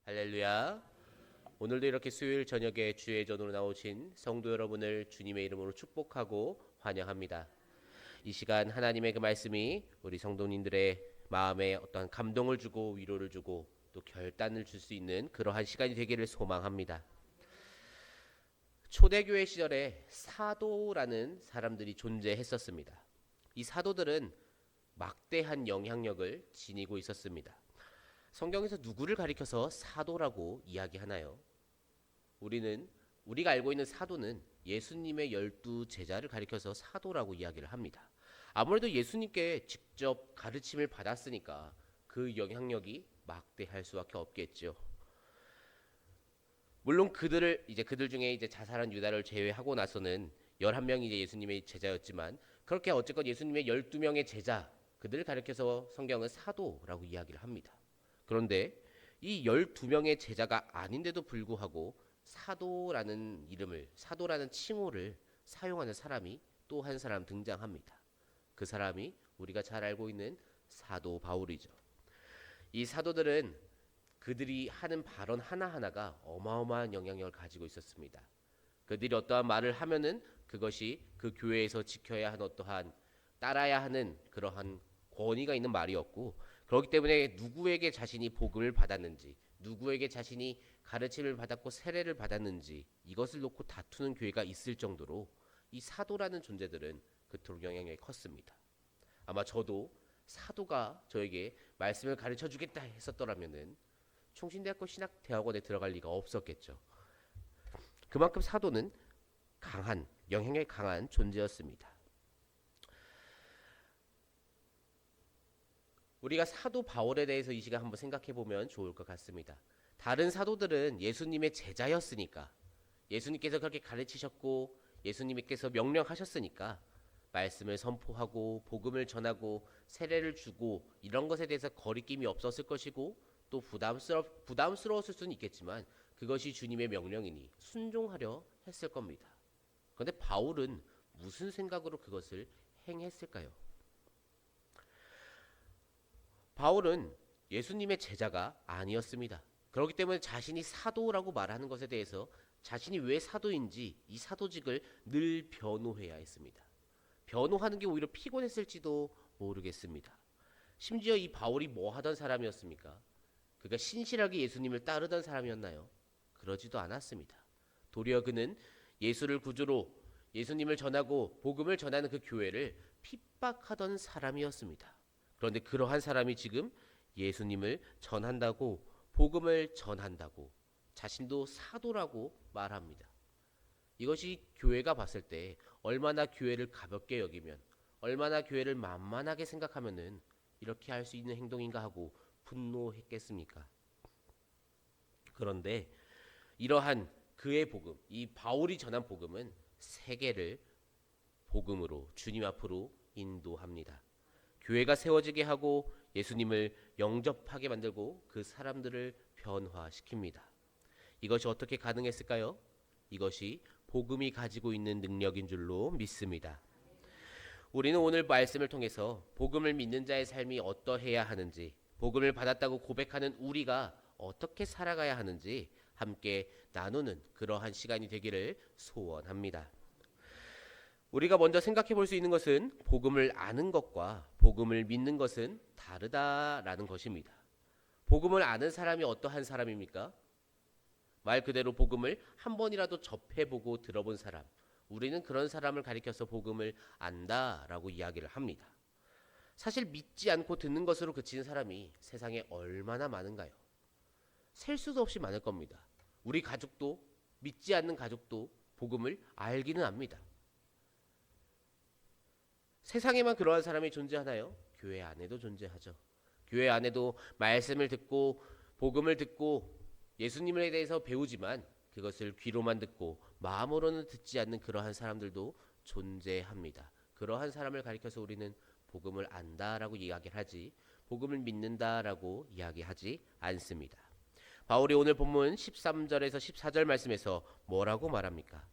할렐루야. 오늘도 이렇게 수요일 저녁에 주의 전으로 나오신 성도 여러분을 주님의 이름으로 축복하고 환영합니다. 이 시간 하나님의 그 말씀이 우리 성도님들의 마음에 어떠한 감동을 주고 위로를 주고 또 결단을 줄 수 있는 그러한 시간이 되기를 소망합니다. 초대교회 시절에 사도라는 사람들이 존재했었습니다. 이 사도들은 막대한 영향력을 지니고 있었습니다. 성경에서 누구를 가리켜서 사도라고 이야기하나요? 우리가 알고 있는 사도는 예수님의 12제자를 가리켜서 사도라고 이야기를 합니다. 아무래도 예수님께 직접 가르침을 받았으니까 그 영향력이 막대할 수밖에 없겠죠. 물론 그들 중에 자살한 유다를 제외하고 나서는 11명이 예수님의 제자였지만, 그렇게 어쨌건 예수님의 12명의 제자, 그들을 가리켜서 성경은 사도라고 이야기를 합니다. 그런데 이 12명의 제자가 아닌데도 불구하고 사도라는 칭호를 사용하는 사람이 또 한 사람 등장합니다. 그 사람이 우리가 잘 알고 있는 사도 바울이죠. 이 사도들은 그들이 하는 발언 하나하나가 어마어마한 영향력을 가지고 있었습니다. 그들이 어떠한 말을 하면은 그것이 그 교회에서 지켜야 하는 어떠한 따라야 하는 그러한 권위가 있는 말이었고, 그렇기 때문에 누구에게 자신이 복음을 받았는지, 누구에게 자신이 가르침을 받았고 세례를 받았는지 이것을 놓고 다투는 교회가 있을 정도로 이 사도라는 존재들은 그토록 영향력이 컸습니다. 아마 저도 사도가 저에게 말씀을 가르쳐 주겠다 했었더라면은 충신대학교 신학대학원에 들어갈 리가 없었겠죠. 그만큼 사도는 영향력이 강한 존재였습니다. 우리가 사도 바울에 대해서 이 시간 한번 생각해 보면 좋을 것 같습니다. 다른 사도들은 예수님의 제자였으니까, 예수님께서 그렇게 가르치셨고 예수님께서 명령하셨으니까 말씀을 선포하고 복음을 전하고 세례를 주고 이런 것에 대해서 거리낌이 없었을 것이고, 또 부담스러웠을 수는 있겠지만 그것이 주님의 명령이니 순종하려 했을 겁니다. 그런데 바울은 무슨 생각으로 그것을 행했을까요? 바울은 예수님의 제자가 아니었습니다. 그렇기 때문에 자신이 사도라고 말하는 것에 대해서 자신이 왜 사도인지 이 사도직을 늘 변호해야 했습니다. 변호하는 게 오히려 피곤했을지도 모르겠습니다. 심지어 이 바울이 뭐 하던 사람이었습니까? 그가 신실하게 예수님을 따르던 사람이었나요? 그러지도 않았습니다. 도리어 그는 예수를 구주로 예수님을 전하고 복음을 전하는 그 교회를 핍박하던 사람이었습니다. 그런데 그러한 사람이 지금 예수님을 전한다고, 복음을 전한다고, 자신도 사도라고 말합니다. 이것이 교회가 봤을 때 얼마나 교회를 가볍게 여기면, 얼마나 교회를 만만하게 생각하면은 이렇게 할 수 있는 행동인가 하고 분노했겠습니까? 그런데 이러한 그의 복음, 이 바울이 전한 복음은 세계를 복음으로 주님 앞으로 인도합니다. 교회가 세워지게 하고 예수님을 영접하게 만들고 그 사람들을 변화시킵니다. 이것이 어떻게 가능했을까요? 이것이 복음이 가지고 있는 능력인 줄로 믿습니다. 우리는 오늘 말씀을 통해서 복음을 믿는 자의 삶이 어떠해야 하는지, 복음을 받았다고 고백하는 우리가 어떻게 살아가야 하는지 함께 나누는 그러한 시간이 되기를 소원합니다. 우리가 먼저 생각해 볼 수 있는 것은 복음을 아는 것과 복음을 믿는 것은 다르다라는 것입니다. 복음을 아는 사람이 어떠한 사람입니까? 말 그대로 복음을 한 번이라도 접해보고 들어본 사람, 우리는 그런 사람을 가리켜서 복음을 안다라고 이야기를 합니다. 사실 믿지 않고 듣는 것으로 그치는 사람이 세상에 얼마나 많은가요? 셀 수도 없이 많을 겁니다. 우리 가족도, 믿지 않는 가족도 복음을 알기는 압니다. 세상에만 그러한 사람이 존재하나요? 교회 안에도 존재하죠. 교회 안에도 말씀을 듣고 복음을 듣고 예수님에 대해서 배우지만 그것을 귀로만 듣고 마음으로는 듣지 않는 그러한 사람들도 존재합니다. 그러한 사람을 가리켜서 우리는 복음을 안다라고 이야기를 하지, 복음을 믿는다라고 이야기하지 않습니다. 바울이 오늘 본문 13절에서 14절 말씀에서 뭐라고 말합니까?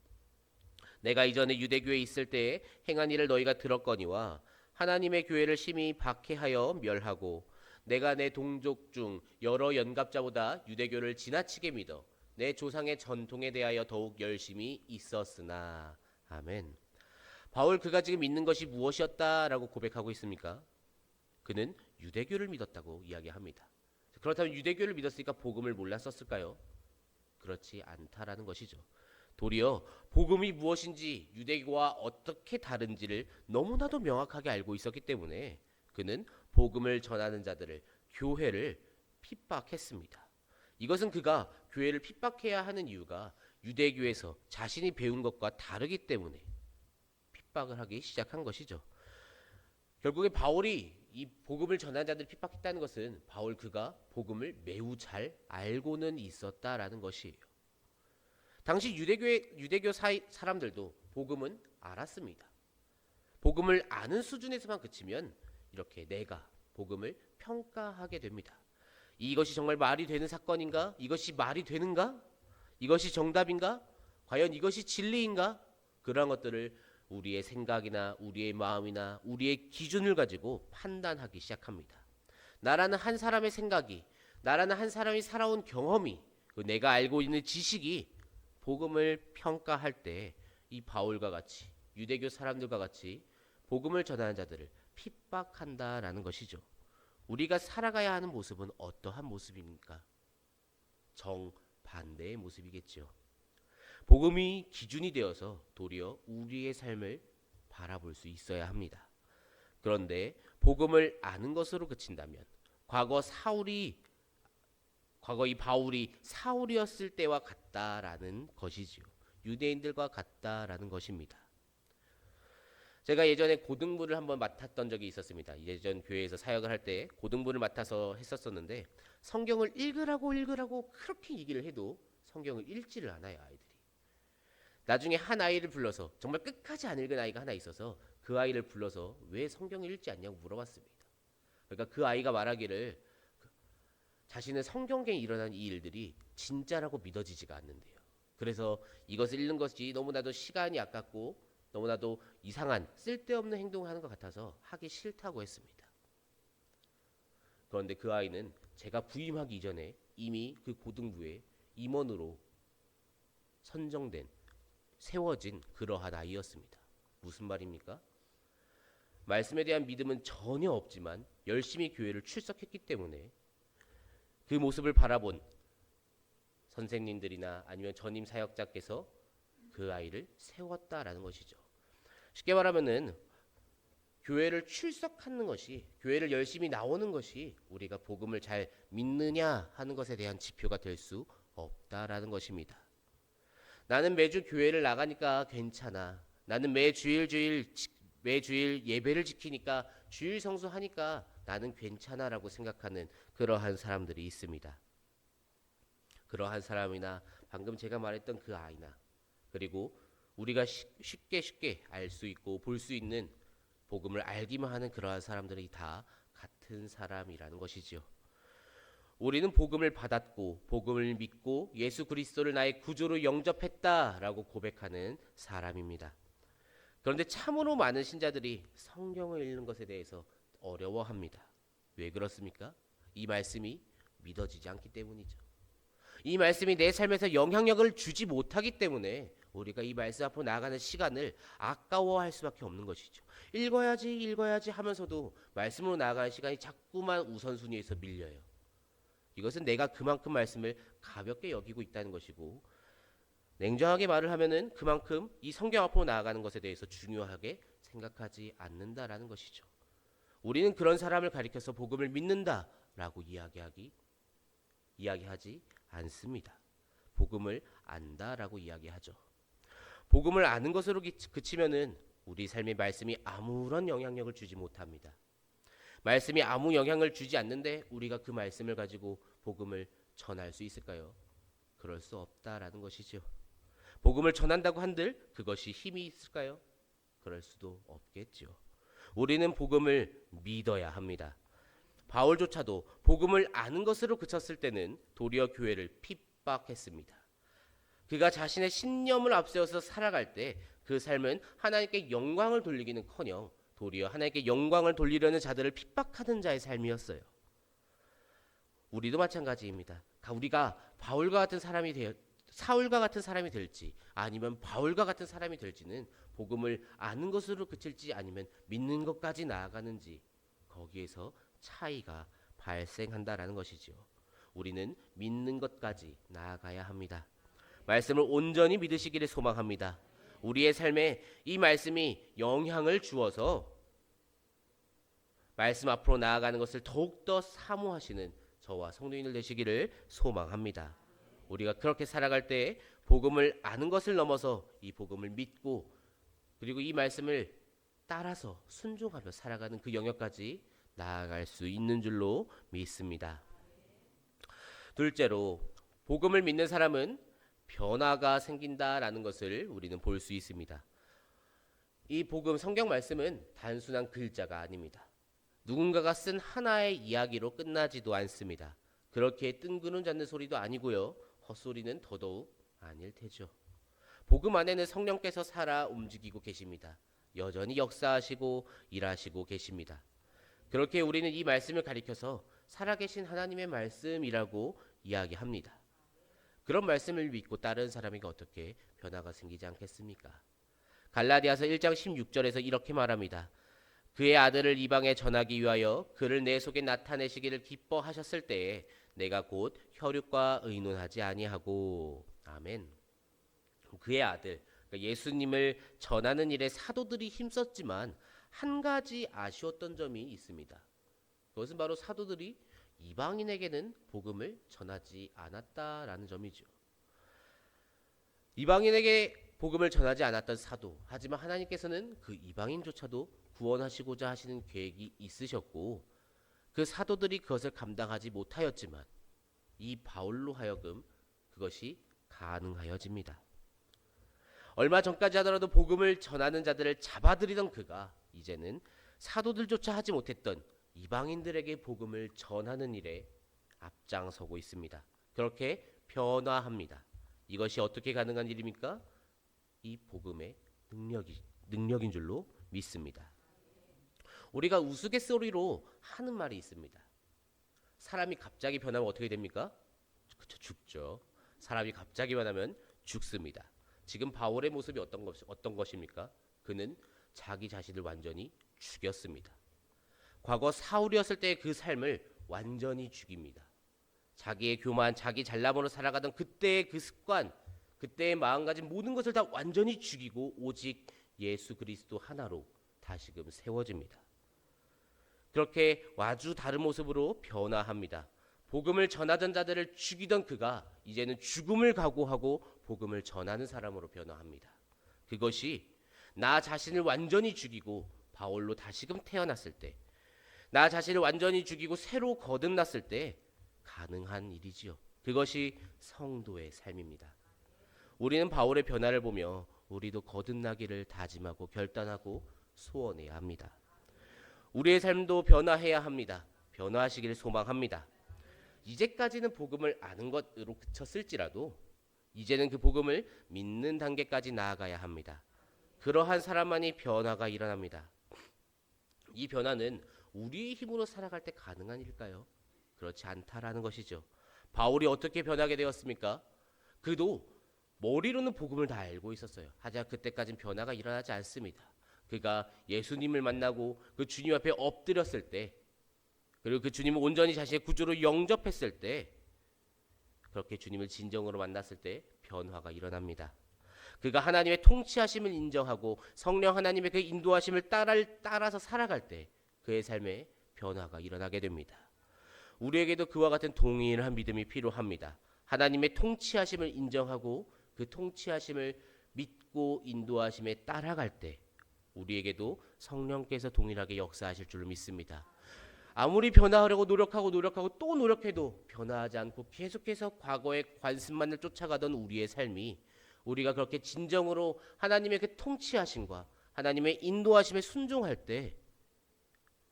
내가 이전에 유대교에 있을 때에 행한 일을 너희가 들었거니와 하나님의 교회를 심히 박해하여 멸하고 내가 내 동족 중 여러 연갑자보다 유대교를 지나치게 믿어 내 조상의 전통에 대하여 더욱 열심히 있었으나. 아멘. 바울 그가 지금 믿는 것이 무엇이었다라고 고백하고 있습니까? 그는 유대교를 믿었다고 이야기합니다. 그렇다면 유대교를 믿었으니까 복음을 몰랐었을까요? 그렇지 않다라는 것이죠. 도리어 복음이 무엇인지 유대교와 어떻게 다른지를 너무나도 명확하게 알고 있었기 때문에 그는 복음을 전하는 자들을, 교회를 핍박했습니다. 이것은 그가 교회를 핍박해야 하는 이유가 유대교에서 자신이 배운 것과 다르기 때문에 핍박을 하기 시작한 것이죠. 결국에 바울이 이 복음을 전한 자들을 핍박했다는 것은 바울 그가 복음을 매우 잘 알고는 있었다라는 것이에요. 당시 유대교 사람들도 복음은 알았습니다. 복음을 아는 수준에서만 그치면 이렇게 내가 복음을 평가하게 됩니다. 이것이 정말 말이 되는 사건인가? 이것이 말이 되는가? 이것이 정답인가? 과연 이것이 진리인가? 그러한 것들을 우리의 생각이나 우리의 마음이나 우리의 기준을 가지고 판단하기 시작합니다. 나라는 한 사람의 생각이, 나라는 한 사람이 살아온 경험이, 내가 알고 있는 지식이 복음을 평가할 때 이 바울과 같이, 유대교 사람들과 같이 복음을 전하는 자들을 핍박한다라는 것이죠. 우리가 살아가야 하는 모습은 어떠한 모습입니까? 정반대의 모습이겠죠. 복음이 기준이 되어서 도리어 우리의 삶을 바라볼 수 있어야 합니다. 그런데 복음을 아는 것으로 그친다면 과거 이 바울이 사울이었을 때와 같다라는 것이지요. 유대인들과 같다라는 것입니다. 제가 예전에 고등부를 한번 맡았던 적이 있었습니다. 예전 교회에서 사역을 할 때 고등부를 맡아서 했었었는데 성경을 읽으라고 그렇게 얘기를 해도 성경을 읽지를 않아요, 아이들이. 나중에 한 아이를 불러서, 정말 끝까지 안 읽은 아이가 하나 있어서 그 아이를 불러서 왜 성경을 읽지 않냐고 물어봤습니다. 그러니까 그 아이가 말하기를 자신은 성경계에 일어난 이 일들이 진짜라고 믿어지지가 않는데요. 그래서 이것을 읽는 것이 너무나도 시간이 아깝고 너무나도 이상한 쓸데없는 행동을 하는 것 같아서 하기 싫다고 했습니다. 그런데 그 아이는 제가 부임하기 이전에 이미 그 고등부에 임원으로 세워진 그러한 아이였습니다. 무슨 말입니까? 말씀에 대한 믿음은 전혀 없지만 열심히 교회를 출석했기 때문에 그 모습을 바라본 선생님들이나 아니면 전임 사역자께서 그 아이를 세웠다라는 것이죠. 쉽게 말하면은 교회를 출석하는 것이, 교회를 열심히 나오는 것이 우리가 복음을 잘 믿느냐 하는 것에 대한 지표가 될 수 없다라는 것입니다. 나는 매주 교회를 나가니까 괜찮아. 나는 매주일 예배를 지키니까 주일 성수하니까 나는 괜찮아라고 생각하는 그러한 사람들이 있습니다. 그러한 사람이나 방금 제가 말했던 그 아이나 그리고 우리가 쉽게 알 수 있고 볼 수 있는 복음을 알기만 하는 그러한 사람들이 다 같은 사람이라는 것이지요. 우리는 복음을 받았고 복음을 믿고 예수 그리스도를 나의 구주로 영접했다라고 고백하는 사람입니다. 그런데 참으로 많은 신자들이 성경을 읽는 것에 대해서 어려워합니다. 왜 그렇습니까? 이 말씀이 믿어지지 않기 때문이죠. 이 말씀이 내 삶에서 영향력을 주지 못하기 때문에 우리가 이 말씀 앞으로 나아가는 시간을 아까워할 수밖에 없는 것이죠. 읽어야지 하면서도 말씀으로 나아가는 시간이 자꾸만 우선순위에서 밀려요. 이것은 내가 그만큼 말씀을 가볍게 여기고 있다는 것이고, 냉정하게 말을 하면은 그만큼 이 성경 앞으로 나아가는 것에 대해서 중요하게 생각하지 않는다라는 것이죠. 우리는 그런 사람을 가리켜서 복음을 믿는다라고 이야기하지 않습니다. 복음을 안다라고 이야기하죠. 복음을 아는 것으로 그치면은 우리 삶의 말씀이 아무런 영향력을 주지 못합니다. 말씀이 아무 영향을 주지 않는데 우리가 그 말씀을 가지고 복음을 전할 수 있을까요? 그럴 수 없다라는 것이죠. 복음을 전한다고 한들 그것이 힘이 있을까요? 그럴 수도 없겠죠. 우리는 복음을 믿어야 합니다. 바울조차도 복음을 아는 것으로 그쳤을 때는 도리어 교회를 핍박했습니다. 그가 자신의 신념을 앞세워서 살아갈 때 그 삶은 하나님께 영광을 돌리기는커녕 도리어 하나님께 영광을 돌리려는 자들을 핍박하는 자의 삶이었어요. 우리도 마찬가지입니다. 우리가 바울과 같은 사람이 되어 사울과 같은 사람이 될지 아니면 바울과 같은 사람이 될지는 복음을 아는 것으로 그칠지 아니면 믿는 것까지 나아가는지 거기에서 차이가 발생한다라는 것이죠. 우리는 믿는 것까지 나아가야 합니다. 말씀을 온전히 믿으시기를 소망합니다. 우리의 삶에 이 말씀이 영향을 주어서 말씀 앞으로 나아가는 것을 더욱더 사모하시는 저와 성도인들 되시기를 소망합니다. 우리가 그렇게 살아갈 때 복음을 아는 것을 넘어서 이 복음을 믿고 그리고 이 말씀을 따라서 순종하며 살아가는 그 영역까지 나아갈 수 있는 줄로 믿습니다. 둘째로 복음을 믿는 사람은 변화가 생긴다라는 것을 우리는 볼 수 있습니다. 이 복음 성경 말씀은 단순한 글자가 아닙니다. 누군가가 쓴 하나의 이야기로 끝나지도 않습니다. 그렇게 뜬구름 잡는 소리도 아니고요. 헛소리는 더더욱 아닐 테죠. 복음 안에는 성령께서 살아 움직이고 계십니다. 여전히 역사하시고 일하시고 계십니다. 그렇게 우리는 이 말씀을 가리켜서 살아계신 하나님의 말씀이라고 이야기합니다. 그런 말씀을 믿고 따르는 사람에게 어떻게 변화가 생기지 않겠습니까? 갈라디아서 1장 16절에서 이렇게 말합니다. 그의 아들을 이방에 전하기 위하여 그를 내 속에 나타내시기를 기뻐하셨을 때에 내가 곧 혈육과 의논하지 아니하고. 아멘. 그의 아들, 예수님을 전하는 일에 사도들이 힘썼지만 한 가지 아쉬웠던 점이 있습니다. 그것은 바로 사도들이 이방인에게는 복음을 전하지 않았다라는 점이죠. 이방인에게 복음을 전하지 않았던 사도, 하지만 하나님께서는 그 이방인조차도 구원하시고자 하시는 계획이 있으셨고 그 사도들이 그것을 감당하지 못하였지만 이 바울로 하여금 그것이 가능하여집니다. 얼마 전까지 하더라도 복음을 전하는 자들을 잡아들이던 그가 이제는 사도들조차 하지 못했던 이방인들에게 복음을 전하는 일에 앞장서고 있습니다. 그렇게 변화합니다. 이것이 어떻게 가능한 일입니까? 이 복음의 능력인 줄로 믿습니다. 우리가 우스갯소리로 하는 말이 있습니다. 사람이 갑자기 변하면 어떻게 됩니까? 그쵸, 죽죠. 사람이 갑자기 변하면 죽습니다. 지금 바울의 모습이 어떤 것입니까? 그는 자기 자신을 완전히 죽였습니다. 과거 사울이었을 때의 그 삶을 완전히 죽입니다. 자기의 교만, 자기 잘남으로 살아가던 그때의 그 습관, 그때의 마음가짐 모든 것을 다 완전히 죽이고 오직 예수 그리스도 하나로 다시금 세워집니다. 그렇게 아주 다른 모습으로 변화합니다. 복음을 전하던 자들을 죽이던 그가 이제는 죽음을 각오하고 복음을 전하는 사람으로 변화합니다. 그것이 나 자신을 완전히 죽이고 바울로 다시금 태어났을 때, 나 자신을 완전히 죽이고 새로 거듭났을 때 가능한 일이지요. 그것이 성도의 삶입니다. 우리는 바울의 변화를 보며 우리도 거듭나기를 다짐하고 결단하고 소원해야 합니다. 우리의 삶도 변화해야 합니다. 변화하시기를 소망합니다. 이제까지는 복음을 아는 것으로 그쳤을지라도 이제는 그 복음을 믿는 단계까지 나아가야 합니다. 그러한 사람만이 변화가 일어납니다. 이 변화는 우리의 힘으로 살아갈 때 가능한 일일까요? 그렇지 않다라는 것이죠. 바울이 어떻게 변하게 되었습니까? 그도 머리로는 복음을 다 알고 있었어요. 하지만 그때까지는 변화가 일어나지 않습니다. 그가 예수님을 만나고 그 주님 앞에 엎드렸을 때, 그리고 그 주님을 온전히 자신의 구주로 영접했을 때, 그렇게 주님을 진정으로 만났을 때 변화가 일어납니다. 그가 하나님의 통치하심을 인정하고 성령 하나님의 그 인도하심을 따라서 살아갈 때 그의 삶에 변화가 일어나게 됩니다. 우리에게도 그와 같은 동일한 믿음이 필요합니다. 하나님의 통치하심을 인정하고 그 통치하심을 믿고 인도하심에 따라갈 때 우리에게도 성령께서 동일하게 역사하실 줄로 믿습니다. 아무리 변화하려고 노력하고 또 노력해도 변화하지 않고 계속해서 과거의 관습만을 쫓아가던 우리의 삶이 우리가 그렇게 진정으로 하나님의 그 통치하심과 하나님의 인도하심에 순종할 때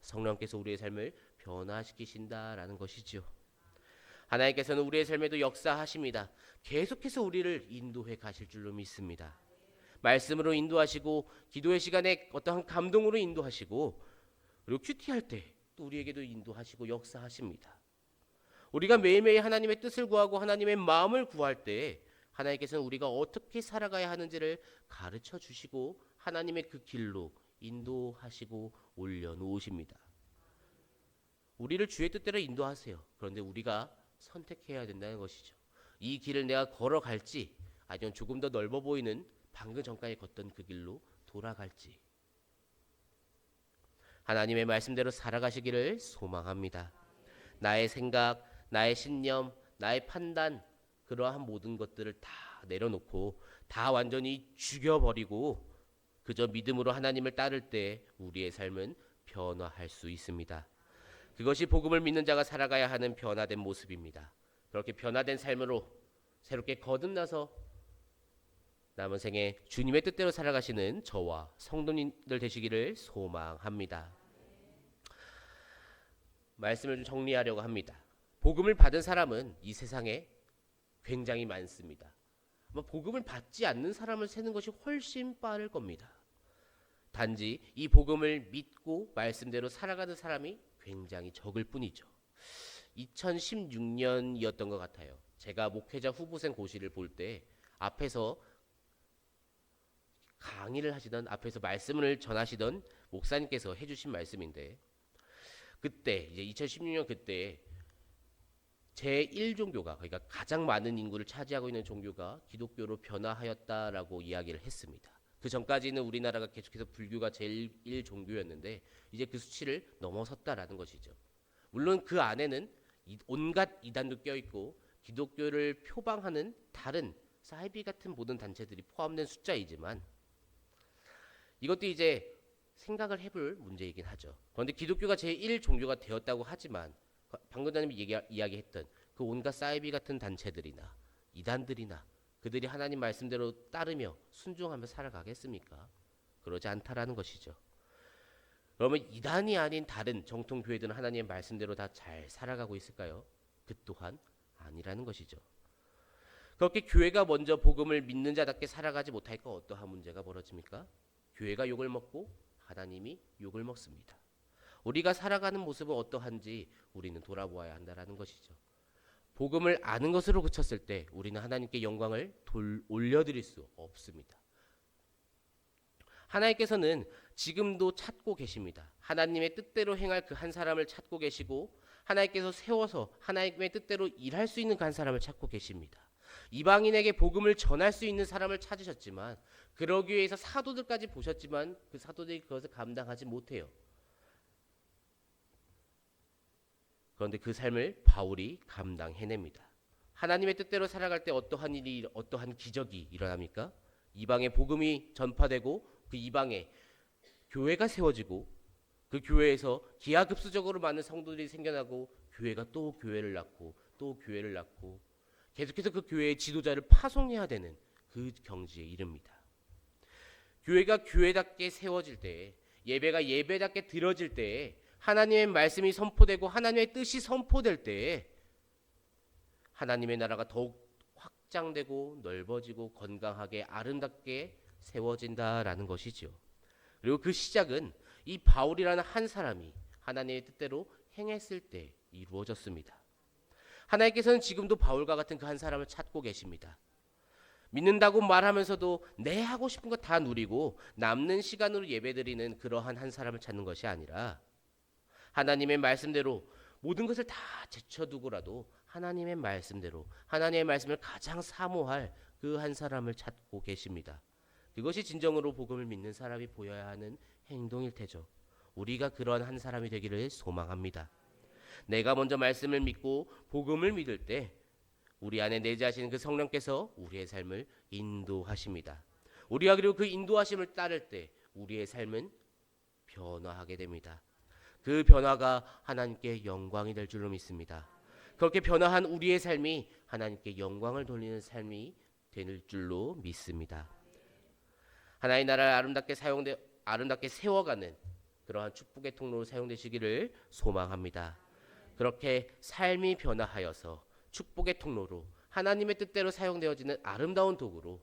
성령께서 우리의 삶을 변화시키신다라는 것이죠. 하나님께서는 우리의 삶에도 역사하십니다. 계속해서 우리를 인도해 가실 줄로 믿습니다. 말씀으로 인도하시고 기도의 시간에 어떠한 감동으로 인도하시고 그리고 큐티할 때 또 우리에게도 인도하시고 역사하십니다. 우리가 매일매일 하나님의 뜻을 구하고 하나님의 마음을 구할 때 하나님께서는 우리가 어떻게 살아가야 하는지를 가르쳐 주시고 하나님의 그 길로 인도하시고 올려놓으십니다. 우리를 주의 뜻대로 인도하세요. 그런데 우리가 선택해야 된다는 것이죠. 이 길을 내가 걸어갈지 아니면 조금 더 넓어 보이는 방금 전까지 걷던 그 길로 돌아갈지. 하나님의 말씀대로 살아가시기를 소망합니다. 나의 생각, 나의 신념, 나의 판단, 그러한 모든 것들을 다 내려놓고 다 완전히 죽여버리고 그저 믿음으로 하나님을 따를 때 우리의 삶은 변화할 수 있습니다. 그것이 복음을 믿는 자가 살아가야 하는 변화된 모습입니다. 그렇게 변화된 삶으로 새롭게 거듭나서 남은 생에 주님의 뜻대로 살아가시는 저와 성도님들 되시기를 소망합니다. 말씀을 좀 정리하려고 합니다. 복음을 받은 사람은 이 세상에 굉장히 많습니다. 복음을 받지 않는 사람을 세는 것이 훨씬 빠를 겁니다. 단지 이 복음을 믿고 말씀대로 살아가는 사람이 굉장히 적을 뿐이죠. 2016년이었던 것 같아요. 제가 목회자 후보생 고시를 볼 때 앞에서 강의를 하시던, 앞에서 말씀을 전하시던 목사님께서 해주신 말씀인데, 그때 이제 2016년 그때 제1종교가, 그러니까 가장 많은 인구를 차지하고 있는 종교가 기독교로 변화하였다라고 이야기를 했습니다. 그 전까지는 우리나라가 계속해서 불교가 제일 1종교였는데 이제 그 수치를 넘어섰다라는 것이죠. 물론 그 안에는 온갖 이단도 껴있고 기독교를 표방하는 다른 사이비 같은 모든 단체들이 포함된 숫자이지만 이것도 이제 생각을 해볼 문제이긴 하죠. 그런데 기독교가 제1종교가 되었다고 하지만 방금 전에 이야기했던 그 온갖 사이비 같은 단체들이나 이단들이나 그들이 하나님 말씀대로 따르며 순종하며 살아가겠습니까? 그러지 않다라는 것이죠. 그러면 이단이 아닌 다른 정통 교회들은 하나님의 말씀대로 다 잘 살아가고 있을까요? 그 또한 아니라는 것이죠. 그렇게 교회가 먼저 복음을 믿는 자답게 살아가지 못하니까 어떠한 문제가 벌어집니까? 교회가 욕을 먹고 하나님이 욕을 먹습니다. 우리가 살아가는 모습은 어떠한지 우리는 돌아보아야 한다는 것이죠. 복음을 아는 것으로 그쳤을 때 우리는 하나님께 영광을 올려드릴 수 없습니다. 하나님께서는 지금도 찾고 계십니다. 하나님의 뜻대로 행할 그 한 사람을 찾고 계시고 하나님께서 세워서 하나님의 뜻대로 일할 수 있는 그 한 사람을 찾고 계십니다. 이방인에게 복음을 전할 수 있는 사람을 찾으셨지만 그러기 위해서 사도들까지 보셨지만 그 사도들이 그것을 감당하지 못해요. 그런데 그 삶을 바울이 감당해냅니다. 하나님의 뜻대로 살아갈 때 어떠한 일이, 어떠한 기적이 일어납니까? 이방의 복음이 전파되고 그 이방에 교회가 세워지고 그 교회에서 기하급수적으로 많은 성도들이 생겨나고 교회가 또 교회를 낳고 또 교회를 낳고 계속해서 그 교회의 지도자를 파송해야 되는 그 경지에 이릅니다. 교회가 교회답게 세워질 때, 예배가 예배답게 드려질 때, 하나님의 말씀이 선포되고 하나님의 뜻이 선포될 때 하나님의 나라가 더욱 확장되고 넓어지고 건강하게 아름답게 세워진다라는 것이죠. 그리고 그 시작은 이 바울이라는 한 사람이 하나님의 뜻대로 행했을 때 이루어졌습니다. 하나님께서는 지금도 바울과 같은 그 한 사람을 찾고 계십니다. 믿는다고 말하면서도 내 하고 싶은 거 다 누리고 남는 시간으로 예배드리는 그러한 한 사람을 찾는 것이 아니라 하나님의 말씀대로 모든 것을 다 제쳐두고라도 하나님의 말씀대로 하나님의 말씀을 가장 사모할 그 한 사람을 찾고 계십니다. 그것이 진정으로 복음을 믿는 사람이 보여야 하는 행동일 테죠. 우리가 그런 한 사람이 되기를 소망합니다. 내가 먼저 말씀을 믿고 복음을 믿을 때 우리 안에 내재하시는 그 성령께서 우리의 삶을 인도하십니다. 우리가 그리고 그 인도하심을 따를 때 우리의 삶은 변화하게 됩니다. 그 변화가 하나님께 영광이 될 줄로 믿습니다. 그렇게 변화한 우리의 삶이 하나님께 영광을 돌리는 삶이 될 줄로 믿습니다. 하나님의 나라를 아름답게 세워가는 그러한 축복의 통로로 사용되시기를 소망합니다. 그렇게 삶이 변화하여서 축복의 통로로 하나님의 뜻대로 사용되어지는 아름다운 도구로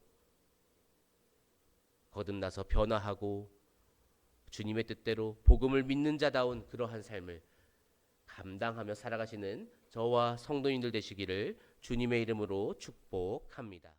거듭나서 변화하고 주님의 뜻대로 복음을 믿는 자다운 그러한 삶을 감당하며 살아가시는 저와 성도님들 되시기를 주님의 이름으로 축복합니다.